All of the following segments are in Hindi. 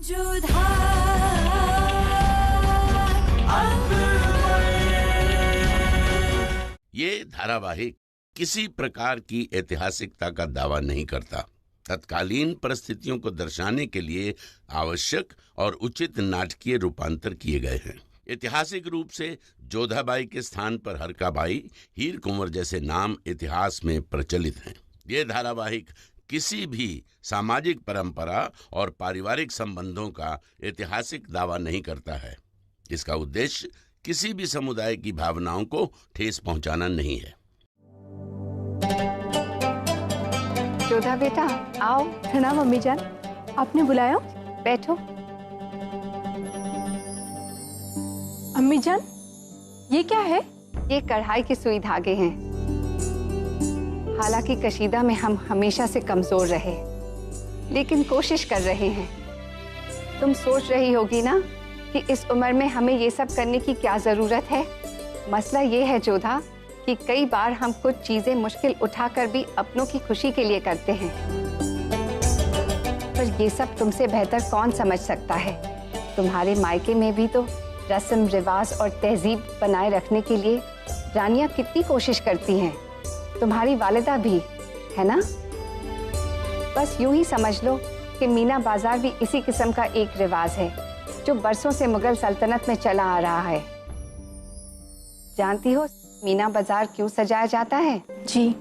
ये धारावाहिक किसी प्रकार की ऐतिहासिकता का दावा नहीं करता। तत्कालीन परिस्थितियों को दर्शाने के लिए आवश्यक और उचित नाटकीय रूपांतर किए गए हैं। ऐतिहासिक रूप से जोधाबाई के स्थान पर हरकाबाई, हीर कुंवर जैसे नाम इतिहास में प्रचलित हैं। ये धारावाहिक किसी भी सामाजिक परंपरा और पारिवारिक संबंधों का ऐतिहासिक दावा नहीं करता है। इसका उद्देश्य किसी भी समुदाय की भावनाओं को ठेस पहुंचाना नहीं है। जोधा बेटा आओ। प्रणाम अम्मी जान, आपने बुलाया? बैठो। अम्मी जान, ये क्या है? ये कढ़ाई के सुई धागे हैं। हालांकि कशीदा में हम हमेशा से कमजोर रहे, लेकिन कोशिश कर रहे हैं। तुम सोच रही होगी ना कि इस उम्र में हमें ये सब करने की क्या जरूरत है। मसला ये है जोधा कि कई बार हम कुछ चीजें मुश्किल उठाकर भी अपनों की खुशी के लिए करते हैं, पर ये सब तुमसे बेहतर कौन समझ सकता है। तुम्हारे मायके में भी तो रस्म रिवाज और तहजीब बनाए रखने के लिए रानियां कितनी कोशिश करती हैं। तुम्हारी वालिदा भी है ना। बस यूं ही समझ लो कि मीना बाजार भी इसी किस्म का एक रिवाज है जो बरसों से मुगल सल्तनत में चला आ रहा है। जानती हो मीना बाजार क्यों सजाया जाता है? जी,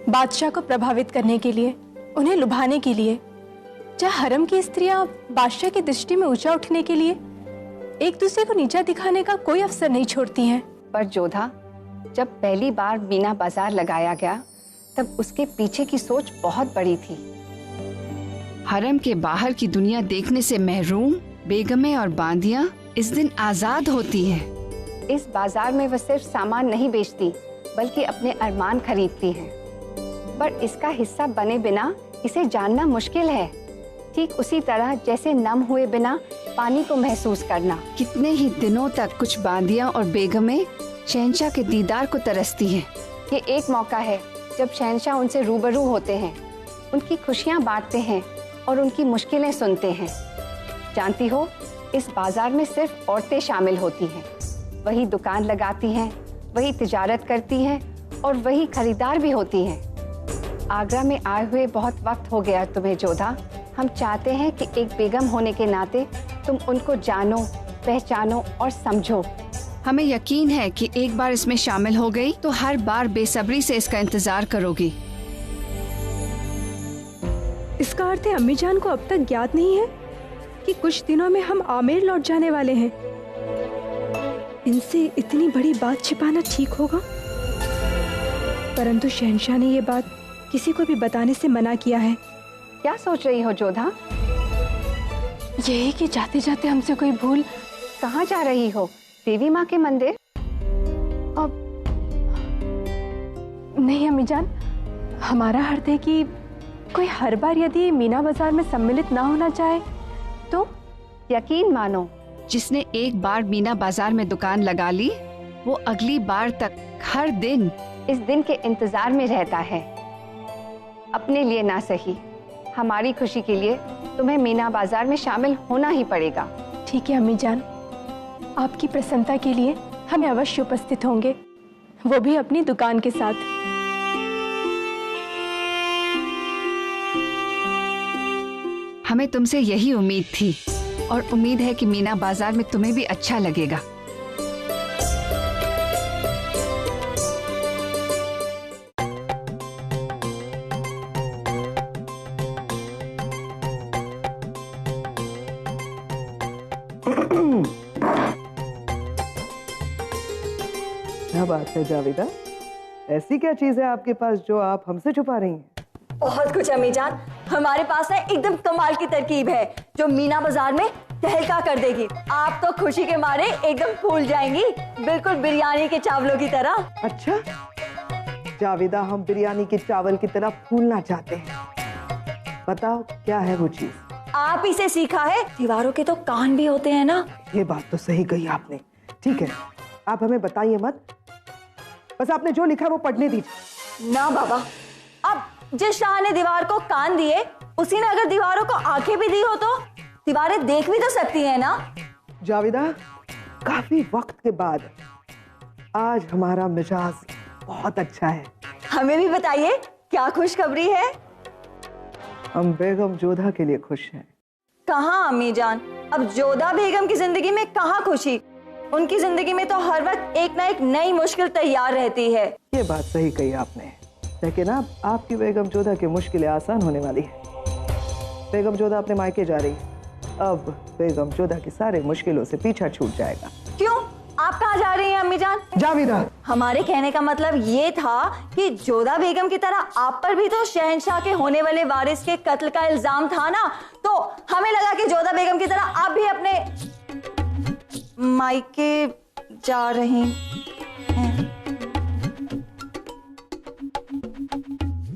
बादशाह को प्रभावित करने के लिए, उन्हें लुभाने के लिए। जहाँ हरम की स्त्रियां बादशाह की दृष्टि में ऊंचा उठने के लिए एक दूसरे को नीचा दिखाने का कोई अवसर नहीं छोड़ती हैं। पर जोधा, जब पहली बार मीना बाजार लगाया गया तब उसके पीछे की सोच बहुत बड़ी थी। हरम के बाहर की दुनिया देखने से महरूम बेगमें और बांदियां इस दिन आजाद होती हैं। इस बाजार में वह सिर्फ सामान नहीं बेचती बल्कि अपने अरमान खरीदती हैं। पर इसका हिस्सा बने बिना इसे जानना मुश्किल है। ठीक उसी तरह जैसे नम हुए बिना पानी को महसूस करना। कितने ही दिनों तक कुछ बांदियां और बेगमें शहंशाह के दीदार को तरसती हैं। ये एक मौका है जब शहंशाह उनसे रूबरू होते हैं, उनकी खुशियां बांटते हैं और उनकी मुश्किलें सुनते हैं। जानती हो, इस बाजार में सिर्फ औरतें शामिल होती हैं। वही दुकान लगाती हैं, वही तिजारत करती हैं और वही खरीदार भी होती हैं। आगरा में आए हुए बहुत वक्त हो गया तुम्हें जोधा। हम चाहते हैं कि एक बेगम होने के नाते तुम उनको जानो, पहचानो और समझो। हमें यकीन है कि एक बार इसमें शामिल हो गई तो हर बार बेसब्री से इसका इंतजार करोगी। इसका अर्थ है अम्मी जान को अब तक ज्ञात नहीं है कि कुछ दिनों में हम आमेर लौट जाने वाले हैं। इनसे इतनी बड़ी बात छिपाना ठीक होगा, परंतु शहंशाह ने ये बात किसी को भी बताने से मना किया है। क्या सोच रही हो जोधा? यही कि जाते जाते हमसे कोई भूल। कहाँ जा रही हो? देवी माँ के मंदिर? अब नहीं अम्मी जान, हमारा हर्ज है कि कोई हर बार यदि मीना बाजार में सम्मिलित ना होना चाहे तो। यकीन मानो, जिसने एक बार मीना बाजार में दुकान लगा ली वो अगली बार तक हर दिन इस दिन के इंतजार में रहता है। अपने लिए ना सही, हमारी खुशी के लिए तुम्हें मीना बाजार में शामिल होना ही पड़ेगा। ठीक है अम्मी जान, आपकी प्रसन्नता के लिए हम अवश्य उपस्थित होंगे, वो भी अपनी दुकान के साथ। हमें तुमसे यही उम्मीद थी और उम्मीद है कि मीना बाजार में तुम्हें भी अच्छा लगेगा। क्या बात है जावेदा, ऐसी क्या चीज है आपके पास जो आप हमसे छुपा रही हैं? बहुत कुछ अम्मी जान, हमारे पास ना एकदम कमाल की तरकीब है जो मीना बाजार में तहलका कर देगी। आप तो खुशी के मारे एकदम फूल जाएंगी, बिल्कुल बिरयानी के चावलों की तरह। अच्छा जावेदा, हम बिरयानी के चावल की तरह फूलना चाहते हैं। बताओ क्या है वो चीज? आप ही से सीखा है, दीवारों के तो कान भी होते हैं ना। ये बात तो सही कही आपने। ठीक है, आप हमें बताइए मत, बस आपने जो लिखा वो पढ़ने दीजिए। ना बाबा, अब जिस शाह ने दीवार को कान दिए उसी ने अगर दीवारों को आंखें भी दी हो तो दीवारें देख भी तो सकती हैं ना। जावेदा, काफी वक्त के बाद आज हमारा मिजाज बहुत अच्छा है। हमें भी बताइए, क्या खुशखबरी है? हम बेगम जोधा के लिए खुश हैं। कहाँ अम्मी जान, अब जोधा बेगम की जिंदगी में कहाँ खुशी? उनकी जिंदगी में तो हर वक्त एक ना एक नई मुश्किल तैयार रहती है। ये बात सही कही आपने, लेकिन अब आपकी बेगम जोधा की मुश्किलें आसान होने वाली है। बेगम जोधा अपने मायके जा रही है। अब बेगम जोधा की सारे मुश्किलों से पीछा छूट जाएगा। क्यों? आप कहाँ जा रही हैं अम्मी जान? जावेदा, हमारे कहने का मतलब ये था कि जोधा बेगम की तरह आप पर भी तो शहंशाह के होने वाले वारिस के कत्ल का इल्जाम था ना, तो हमें लगा कि जोधा बेगम की तरह आप भी अपने मायके जा रही हैं।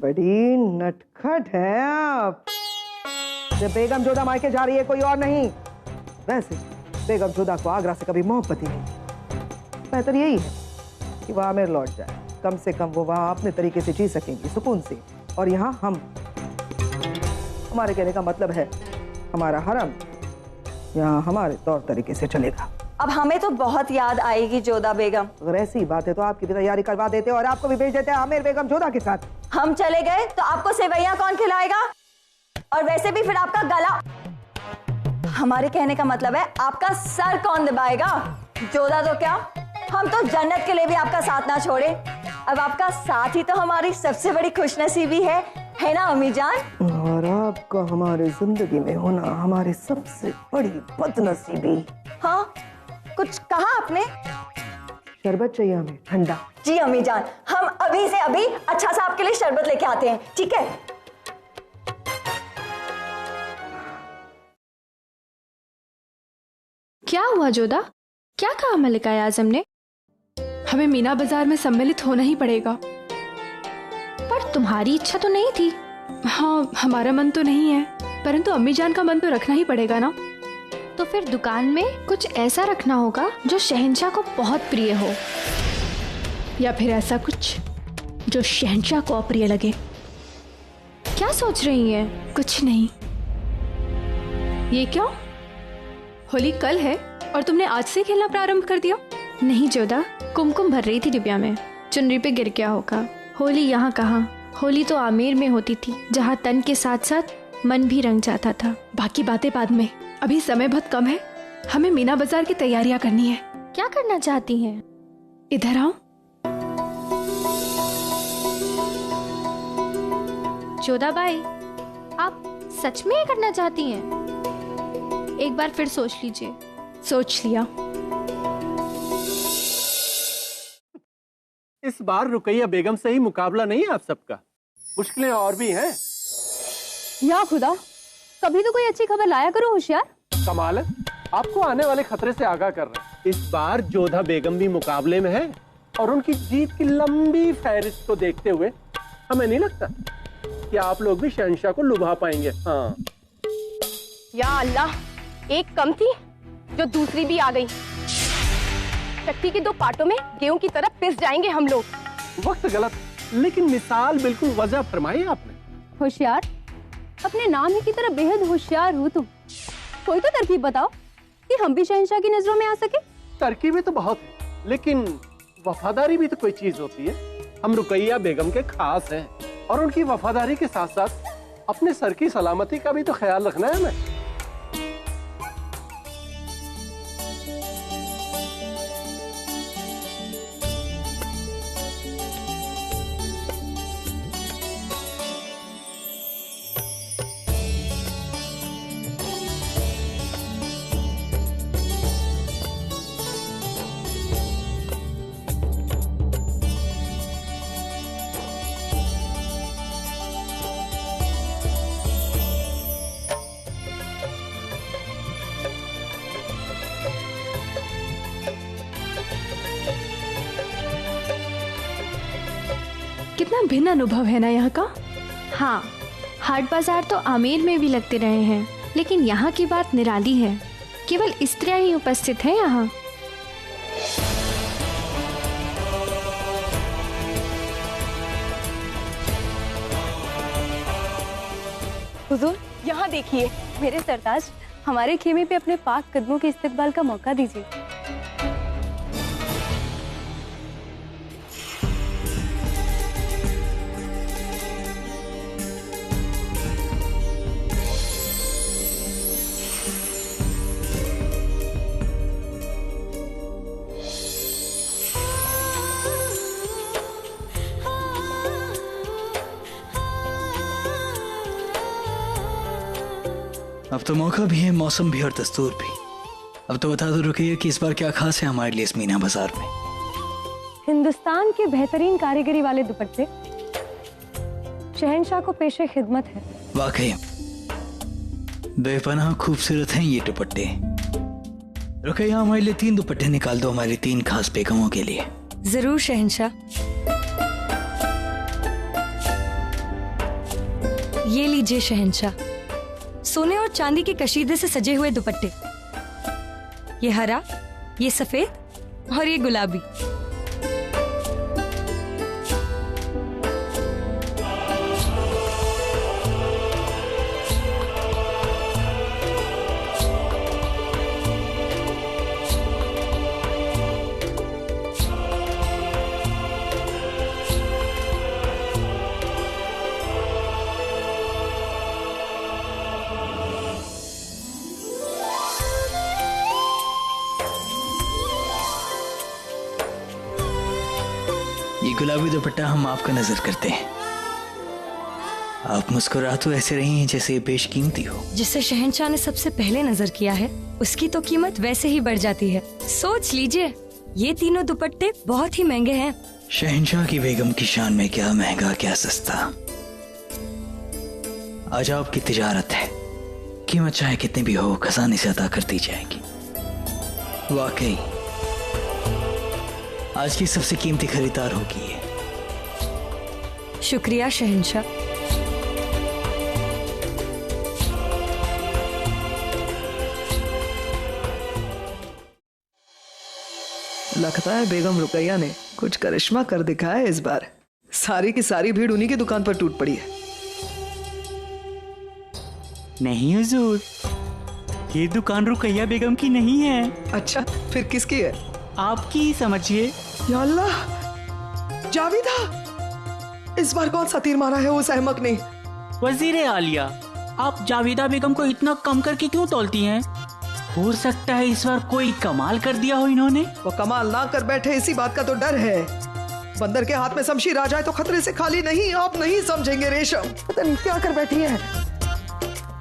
बड़ी नटखट है आप। जब बेगम जोधा मायके जा रही है, कोई और नहीं। वैसे बेगम जोधा को आगरा से कभी मोहब्बत ही नहीं। बेहतर यही है कि वह आमेर लौट जाए। कम से कम वो वहां अपने तरीके से जी सकेंगी, सुकून से। और यहाँ हम, हमारे कहने का मतलब है हमारा हरम यहाँ हमारे तौर तरीके से चलेगा। अब हमें तो बहुत याद आएगी जोधा बेगम। अगर ऐसी बात है तो आपकी भी तैयारी करवा देते और आपको भी भेज देते हैं आमेर बेगम जोधा के साथ। हम चले गए तो आपको सेवैयां कौन खिलाएगा? और वैसे भी फिर आपका गला, हमारे कहने का मतलब है आपका सर कौन दबाएगा? जोधा तो क्या, हम तो जन्नत के लिए भी आपका साथ ना छोड़े। अब आपका साथ ही तो हमारी सबसे बड़ी खुशनसीबी है ना अम्मी जान? और आपका हमारे जिंदगी में होना हमारी सबसे बड़ी बदनसीबी। हाँ, कुछ कहा आपने? शरबत चाहिए हमें, ठंडा। जी अम्मी जान, हम अभी से अभी अच्छा सा आपके लिए शरबत लेके आते हैं, ठीक है? क्या हुआ जोधा? क्या कहा मलिका आजम ने? हमें मीना बाजार में सम्मिलित होना ही पड़ेगा। पर तुम्हारी इच्छा तो नहीं थी। हाँ, हमारा मन तो नहीं है, परंतु अम्मी जान का मन तो रखना ही पड़ेगा ना। तो फिर दुकान में कुछ ऐसा रखना होगा जो शहंशाह को बहुत प्रिय हो, या फिर ऐसा कुछ जो शहंशाह को अप्रिय लगे। क्या सोच रही हैं? कुछ नहीं। ये क्यों? होली कल है और तुमने आज से खेलना प्रारंभ कर दिया? नहीं जोधा, कुमकुम भर रही थी डिब्या में, चुनरी पे गिर गया होगा। होली यहाँ कहाँ, होली तो आमेर में होती थी, जहाँ तन के साथ साथ मन भी रंग जाता था। बाकी बातें बाद में, अभी समय बहुत कम है। हमें मीना बाजार की तैयारियां करनी है। क्या करना चाहती हैं? इधर आओ। जोधा बाई, आप सच में ये करना चाहती हैं? एक बार फिर सोच लीजिए। सोच लिया। इस बार रुकैया बेगम से ही मुकाबला नहीं है आप सबका, मुश्किलें और भी हैं। या खुदा, कभी तो कोई अच्छी खबर लाया करो होशियार। कमाल है, आपको आने वाले खतरे से आगाह कर रहे हैं। इस बार जोधा बेगम भी मुकाबले में है और उनकी जीत की लंबी फहरिस्त को देखते हुए हमें नहीं लगता कि आप लोग भी शहंशाह को लुभा पाएंगे। हाँ, या अल्लाह, एक कम थी जो दूसरी भी आ गई। चक्की के दो पार्टों में गेहूं की तरफ पिस जाएंगे हम लोग। वक्त गलत, लेकिन मिसाल बिल्कुल वजह फरमाई आपने। होशियार, अपने नाम ही की तरह बेहद होशियार हो तुम। कोई तो तरकीब बताओ कि हम भी शहंशाह की नजरों में आ सके। तरकीबें तो बहुत है, लेकिन वफादारी भी तो कोई चीज होती है। हम रुकैया बेगम के खास हैं और उनकी वफादारी के साथ साथ अपने सर की सलामती का भी तो ख्याल रखना है हमें। कितना भिन्न अनुभव है ना यहाँ का। हाँ, हाट बाजार तो आमेर में भी लगते रहे हैं, लेकिन यहाँ की बात निराली है। केवल स्त्रियां ही उपस्थित हैं यहाँ। हुजूर, यहाँ देखिए, मेरे सरताज हमारे खेमे पे अपने पाक कदमों के इस्तकबाल का मौका दीजिए। अब तो मौका भी है, मौसम भी और दस्तूर भी। अब तो बता दो रुकैया कि इस बार क्या खास है हमारे लिए इस मीना बाजार में। हिंदुस्तान के बेहतरीन कारीगरी वाले दुपट्टे शहंशाह को पेशे खिदमत है। वाकई बेपनाह खूबसूरत हैं ये दुपट्टे। रुकैया हमारे लिए 3 दुपट्टे निकाल दो हमारी 3 खास बेगमों के लिए। जरूर शहंशाह। ये लीजिए शहंशाह, सोने और चांदी के कशीदे से सजे हुए दुपट्टे। ये हरा, ये सफेद और ये गुलाबी। ये गुलाबी दुपट्टा हम आपका नजर करते हैं। आप मुस्कुरा तो ऐसे रही हैं जैसे ये बेशकीमती हो। जिसे शहंशाह ने सबसे पहले नजर किया है उसकी तो कीमत वैसे ही बढ़ जाती है। सोच लीजिए, ये तीनों दुपट्टे बहुत ही महंगे हैं। शहंशाह की बेगम की शान में क्या महंगा क्या सस्ता। आज आपकी तिजारत है, कीमत चाहे कितनी भी हो खजाने से अदा कर दी जाएगी। वाकई आज की सबसे कीमती खरीदार होगी ये। शुक्रिया शहंशाह। लगता है बेगम रुकैया ने कुछ करिश्मा कर दिखाया है इस बार। सारी की सारी भीड़ उन्हीं की दुकान पर टूट पड़ी है। नहीं हुजूर, ये दुकान रुकैया बेगम की नहीं है। अच्छा, फिर किसकी है? आपकी ही समझिए। या अल्लाह, जावेदा, इस बार कौन सा तीर मारा है उस अहमक ने? वजीर आलिया, आप जावेदा बेगम को इतना कम करके क्यों तौलती हैं? हो सकता है इस बार कोई कमाल कर दिया हो इन्होंने। वो कमाल ना कर बैठे इसी बात का तो डर है। बंदर के हाथ में शमशीर आ जाए तो खतरे से खाली नहीं। आप नहीं समझेंगे रेशम, पता नहीं क्या कर बैठी है।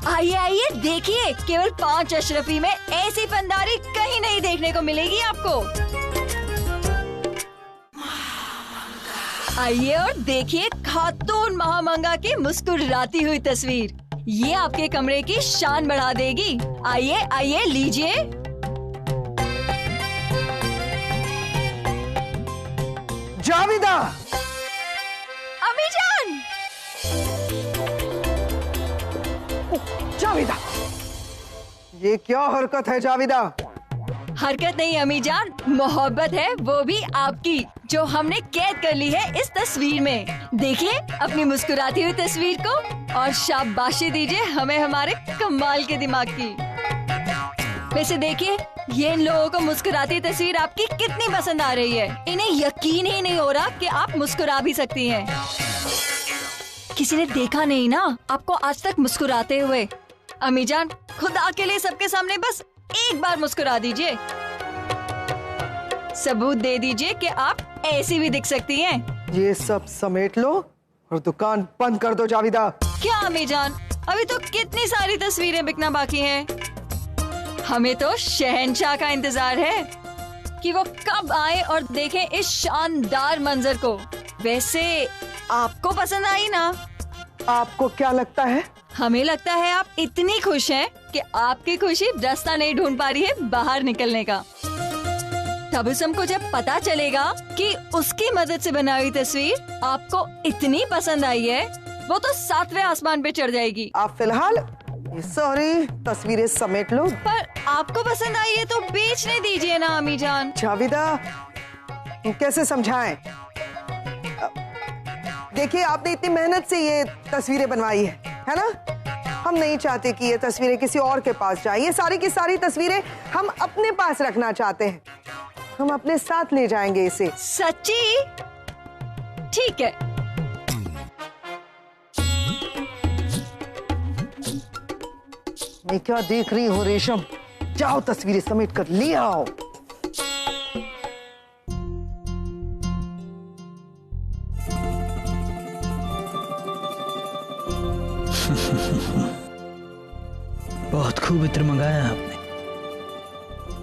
आइए आइए देखिए, केवल 5 अशरफी में ऐसी फनदारी कहीं नहीं देखने को मिलेगी आपको। आइए और देखिए खातून महामंगा की मुस्कुराती हुई तस्वीर। ये आपके कमरे की शान बढ़ा देगी। आइए आइए लीजिए। जावेदा, अम्मी जान। जावेदा, ये क्या हरकत है जावेदा? हरकत नहीं अम्मी जान, मोहब्बत है, वो भी आपकी, जो हमने कैद कर ली है इस तस्वीर में। देखिए अपनी मुस्कुराती हुई तस्वीर को और शाबाशी दीजिए हमें हमारे कमाल के दिमाग की। वैसे देखिए ये इन लोगों को मुस्कुराती तस्वीर आपकी कितनी पसंद आ रही है। इन्हें यकीन ही नहीं हो रहा कि आप मुस्कुरा भी सकती हैं। किसी ने देखा नहीं ना आपको आज तक मुस्कुराते हुए। अम्मी जान, खुदा के लिए सबके सामने बस एक बार मुस्कुरा दीजिए। सबूत दे दीजिए कि आप ऐसी भी दिख सकती हैं। ये सब समेट लो और दुकान बंद कर दो जावेदा। क्या अम्मी जान, अभी तो कितनी सारी तस्वीरें बिकना बाकी हैं। हमें तो शहंशाह का इंतजार है कि वो कब आए और देखें इस शानदार मंजर को। वैसे आपको पसंद आई ना? आपको क्या लगता है? हमें लगता है आप इतनी खुश हैं कि आपकी खुशी रास्ता नहीं ढूंढ पा रही है बाहर निकलने का। तबसम को जब पता चलेगा कि उसकी मदद से बनाई हुई तस्वीर आपको इतनी पसंद आई है, वो तो 7वें आसमान पे चढ़ जाएगी। आप फिलहाल ये सारी तस्वीरें समेट लो। पर आपको पसंद आई है तो बेचने दीजिए ना अम्मी जान। जावेदा, कैसे समझाएं? देखिए आपने इतनी मेहनत से ये तस्वीरें बनवाई है ना? हम नहीं चाहते कि ये तस्वीरें किसी और के पास जाए। ये सारी की सारी तस्वीरें हम अपने पास रखना चाहते हैं। हम अपने साथ ले जाएंगे इसे। सच्ची? ठीक है। मैं क्या देख रही हूँ रेशम? जाओ तस्वीरें समेट कर ले आओ। बहुत खूब इत्र मंगाया आपने,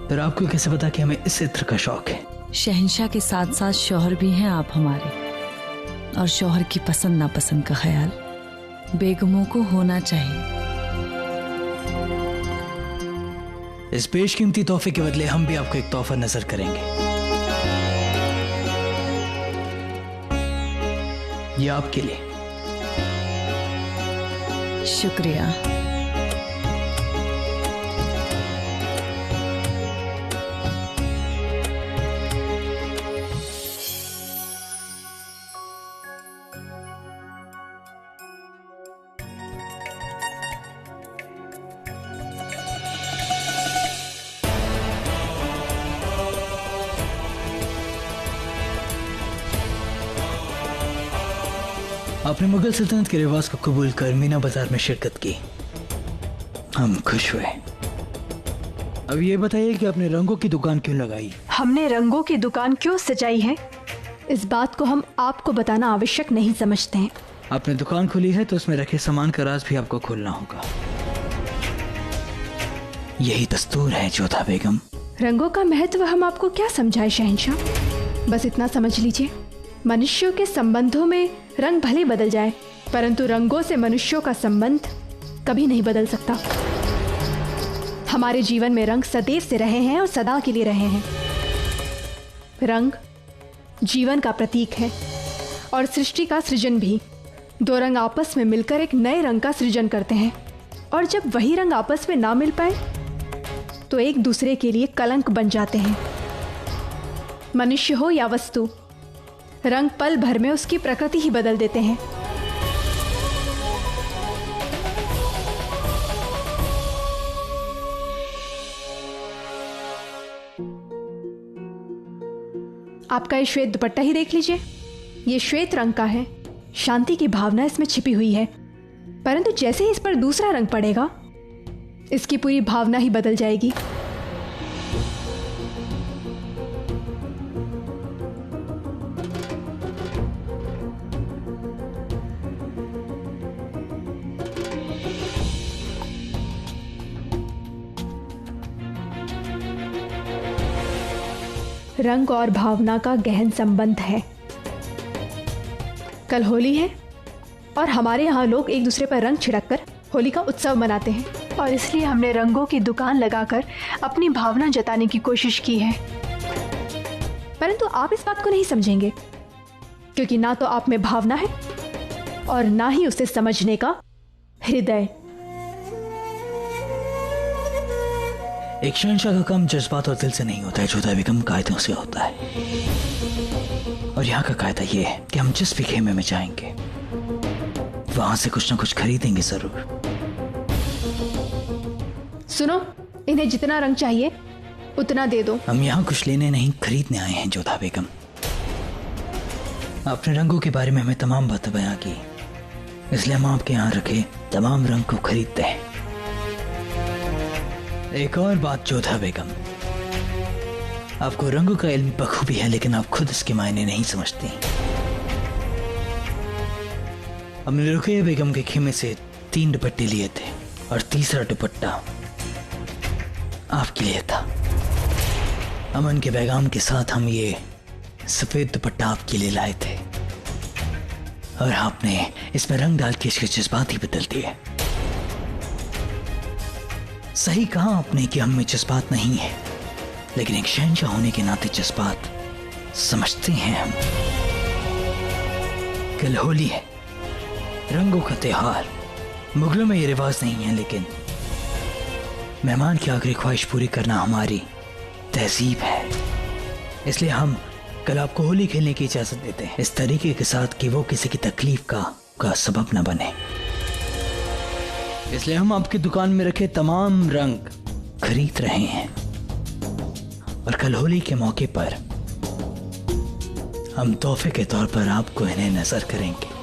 पर आपको कैसे पता कि हमें इस इत्र का शौक है? शहंशाह के साथ साथ शौहर भी हैं आप हमारे, और शौहर की पसंद नापसंद का ख्याल बेगमों को होना चाहिए। इस बेशकीमती तोहफे के बदले हम भी आपको एक तोहफा नजर करेंगे। ये आपके लिए। शुक्रिया। आपने मुगल सल्तनत के रिवाज को कबूल कर मीना बाजार में शिरकत की, हम खुश हुए। अब ये बताइए कि आपने रंगों की दुकान क्यों लगाई? हमने रंगों की दुकान क्यों सजाई है, इस बात को हम आपको बताना आवश्यक नहीं समझते हैं। आपने दुकान खोली है तो उसमें रखे सामान का राज भी आपको खोलना होगा। यही दस्तूर है जोधा बेगम। रंगों का महत्व हम आपको क्या समझाए शहंशाह? बस इतना समझ लीजिए, मनुष्यों के संबंधों में रंग भले बदल जाए, परंतु रंगों से मनुष्यों का संबंध कभी नहीं बदल सकता। हमारे जीवन में रंग सदैव से रहे हैं और सदा के लिए रहे हैं। रंग जीवन का प्रतीक है और सृष्टि का सृजन भी। दो रंग आपस में मिलकर एक नए रंग का सृजन करते हैं, और जब वही रंग आपस में ना मिल पाए तो एक दूसरे के लिए कलंक बन जाते हैं। मनुष्य हो या वस्तु, रंग पल भर में उसकी प्रकृति ही बदल देते हैं। आपका ये श्वेत दुपट्टा ही देख लीजिए, ये श्वेत रंग का है। शांति की भावना इसमें छिपी हुई है, परंतु जैसे ही इस पर दूसरा रंग पड़ेगा, इसकी पूरी भावना ही बदल जाएगी। रंग और भावना का गहन संबंध है। कल होली है और हमारे यहाँ लोग एक दूसरे पर रंग छिड़ककर होली का उत्सव मनाते हैं, और इसलिए हमने रंगों की दुकान लगाकर अपनी भावना जताने की कोशिश की है। परंतु आप इस बात को नहीं समझेंगे, क्योंकि ना तो आप में भावना है और ना ही उसे समझने का हृदय। एक शहंशाह का काम जज्बात और दिल से नहीं होता है जोधा बेगम, कायदों से होता है। और यहाँ का कायदा ये है कि हम जिस भी खेमे में जाएंगे वहां से कुछ ना कुछ खरीदेंगे जरूर। सुनो, इन्हें जितना रंग चाहिए उतना दे दो। हम यहाँ कुछ लेने नहीं खरीदने आए हैं जोधा बेगम। आपने रंगों के बारे में हमें तमाम बातें बयां की, इसलिए हम आपके यहाँ रखे तमाम रंग को खरीदते हैं। एक और बात जोधा बेगम, आपको रंगों का इल्म बखूबी है, लेकिन आप खुद इसके मायने नहीं समझती। हमने रुकैया बेगम के खेमे से 3 दुपट्टे लिए थे और तीसरा दुपट्टा आपके लिए था। अमन के पैगाम के साथ हम ये सफेद दुपट्टा आपके लिए लाए थे, और आपने इसमें रंग डाल के इसके जज्बात ही बदल दिए। सही कहा आपने कि हम में जज्बात नहीं है, लेकिन एक शहंशाह होने के नाते जज्बात समझते हैं हम। कल होली है, रंगों का त्योहार। मुगलों में ये रिवाज नहीं है, लेकिन मेहमान की आखिरी ख्वाहिश पूरी करना हमारी तहजीब है। इसलिए हम कल आपको होली खेलने की इजाजत देते हैं, इस तरीके के साथ कि वो किसी की तकलीफ का सबब न बने। इसलिए हम आपकी दुकान में रखे तमाम रंग खरीद रहे हैं और कल होली के मौके पर हम तोहफे के तौर पर आपको इन्हें नजर करेंगे।